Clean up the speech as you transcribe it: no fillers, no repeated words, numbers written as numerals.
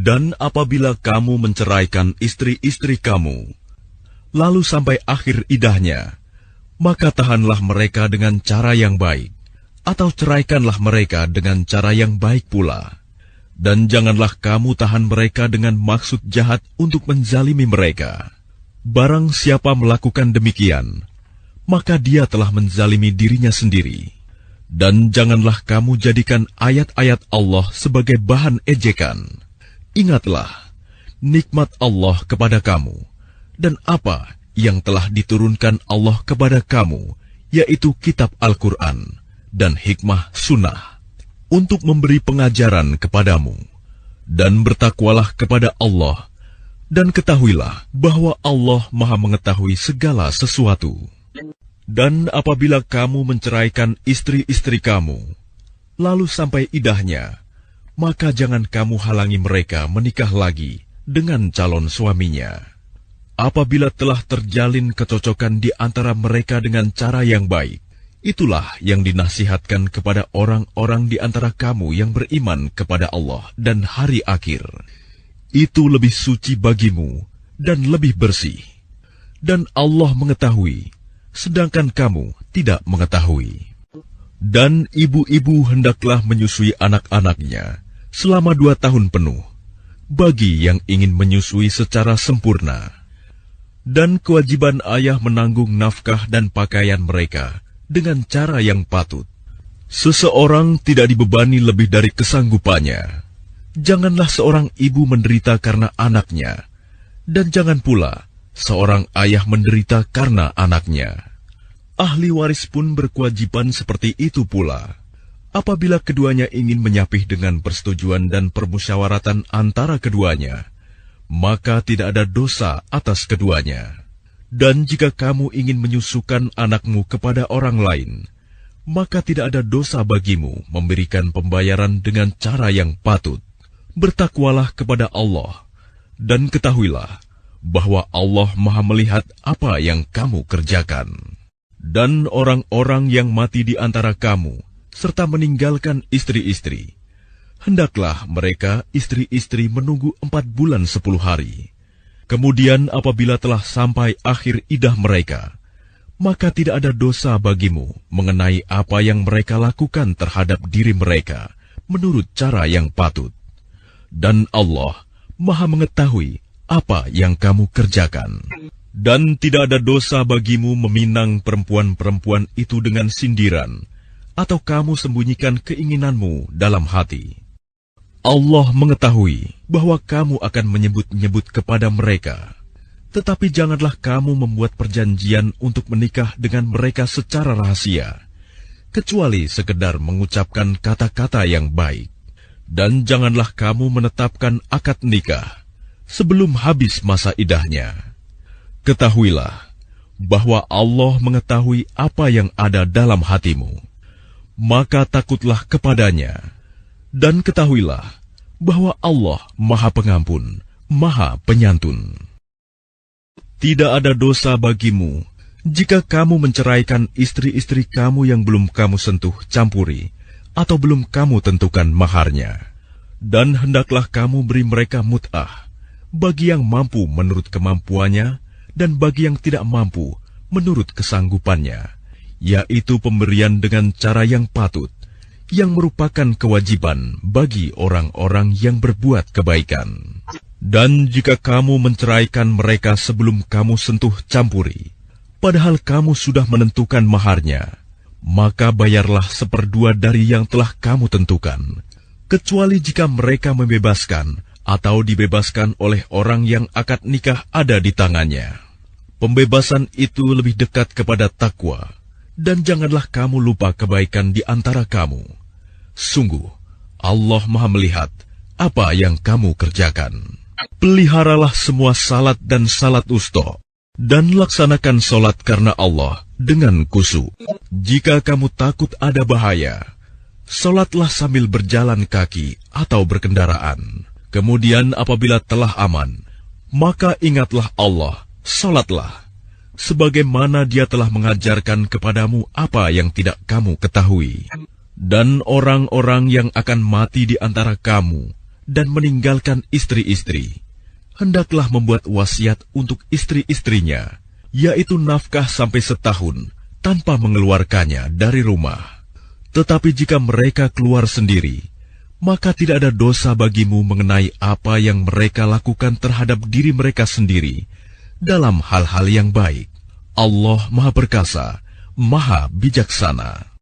Dan apabila kamu menceraikan istri-istri kamu, lalu sampai akhir idahnya, maka tahanlah mereka dengan cara yang baik, atau ceraikanlah mereka dengan cara yang baik pula. Dan janganlah kamu tahan mereka dengan maksud jahat untuk menzalimi mereka. Barang siapa melakukan demikian, maka dia telah menzalimi dirinya sendiri. Dan janganlah kamu jadikan ayat-ayat Allah sebagai bahan ejekan. Ingatlah nikmat Allah kepada kamu, dan apa yang telah diturunkan Allah kepada kamu, yaitu kitab Al-Quran dan hikmah sunnah, untuk memberi pengajaran kepadamu. Dan bertakwalah kepada Allah, dan ketahuilah bahwa Allah Maha mengetahui segala sesuatu. Dan apabila kamu menceraikan istri-istri kamu, lalu sampai idahnya, maka jangan kamu halangi mereka menikah lagi dengan calon suaminya. Apabila telah terjalin kecocokan di antara mereka dengan cara yang baik, itulah yang dinasihatkan kepada orang-orang di antara kamu yang beriman kepada Allah dan hari akhir. Itu lebih suci bagimu dan lebih bersih. Dan Allah mengetahui, sedangkan kamu tidak mengetahui. Dan ibu-ibu hendaklah menyusui anak-anaknya selama 2 tahun penuh, bagi yang ingin menyusui secara sempurna. Dan kewajiban ayah menanggung nafkah dan pakaian mereka dengan cara yang patut. Seseorang tidak dibebani lebih dari kesanggupannya. Janganlah seorang ibu menderita karena anaknya, dan jangan pula seorang ayah menderita karena anaknya. Ahli waris pun berkewajiban seperti itu pula. Apabila keduanya ingin menyapih dengan persetujuan dan permusyawaratan antara keduanya, maka tidak ada dosa atas keduanya. Dan jika kamu ingin menyusukan anakmu kepada orang lain, maka tidak ada dosa bagimu memberikan pembayaran dengan cara yang patut. Bertakwalah kepada Allah, dan ketahuilah bahwa Allah Maha melihat apa yang kamu kerjakan. Dan orang-orang yang mati di antara kamu, serta meninggalkan istri-istri, hendaklah mereka istri-istri menunggu 4 bulan 10 hari. Kemudian apabila telah sampai akhir idah mereka, maka tidak ada dosa bagimu mengenai apa yang mereka lakukan terhadap diri mereka menurut cara yang patut. Dan Allah Maha mengetahui apa yang kamu kerjakan. Dan tidak ada dosa bagimu meminang perempuan-perempuan itu dengan sindiran, atau kamu sembunyikan keinginanmu dalam hati. Allah mengetahui bahwa kamu akan menyebut-nyebut kepada mereka, tetapi janganlah kamu membuat perjanjian untuk menikah dengan mereka secara rahasia, kecuali sekedar mengucapkan kata-kata yang baik. Dan janganlah kamu menetapkan akad nikah sebelum habis masa idahnya. Ketahuilah bahwa Allah mengetahui apa yang ada dalam hatimu, maka takutlah kepadanya. Dan ketahuilah bahwa Allah Maha Pengampun, Maha Penyantun. Tidak ada dosa bagimu jika kamu menceraikan istri-istri kamu yang belum kamu sentuh campuri, atau belum kamu tentukan maharnya. Dan hendaklah kamu beri mereka mut'ah, bagi yang mampu menurut kemampuannya, dan bagi yang tidak mampu menurut kesanggupannya, yaitu pemberian dengan cara yang patut, yang merupakan kewajiban bagi orang-orang yang berbuat kebaikan. Dan jika kamu menceraikan mereka sebelum kamu sentuh campuri, padahal kamu sudah menentukan maharnya, maka bayarlah 1/2 dari yang telah kamu tentukan, kecuali jika mereka membebaskan atau dibebaskan oleh orang yang akad nikah ada di tangannya. Pembebasan itu lebih dekat kepada takwa, dan janganlah kamu lupa kebaikan di antara kamu. Sungguh, Allah Maha melihat apa yang kamu kerjakan. Peliharalah semua salat dan salat usta, dan laksanakan solat karena Allah dengan khusyuk. Jika kamu takut ada bahaya, solatlah sambil berjalan kaki atau berkendaraan. Kemudian apabila telah aman, maka ingatlah Allah, solatlah, sebagaimana Dia telah mengajarkan kepadamu apa yang tidak kamu ketahui. Dan orang-orang yang akan mati di antara kamu dan meninggalkan istri-istri, hendaklah membuat wasiat untuk istri-istrinya, yaitu nafkah sampai setahun tanpa mengeluarkannya dari rumah. Tetapi jika mereka keluar sendiri, maka tidak ada dosa bagimu mengenai apa yang mereka lakukan terhadap diri mereka sendiri dalam hal-hal yang baik. Allah Maha Perkasa, Maha Bijaksana.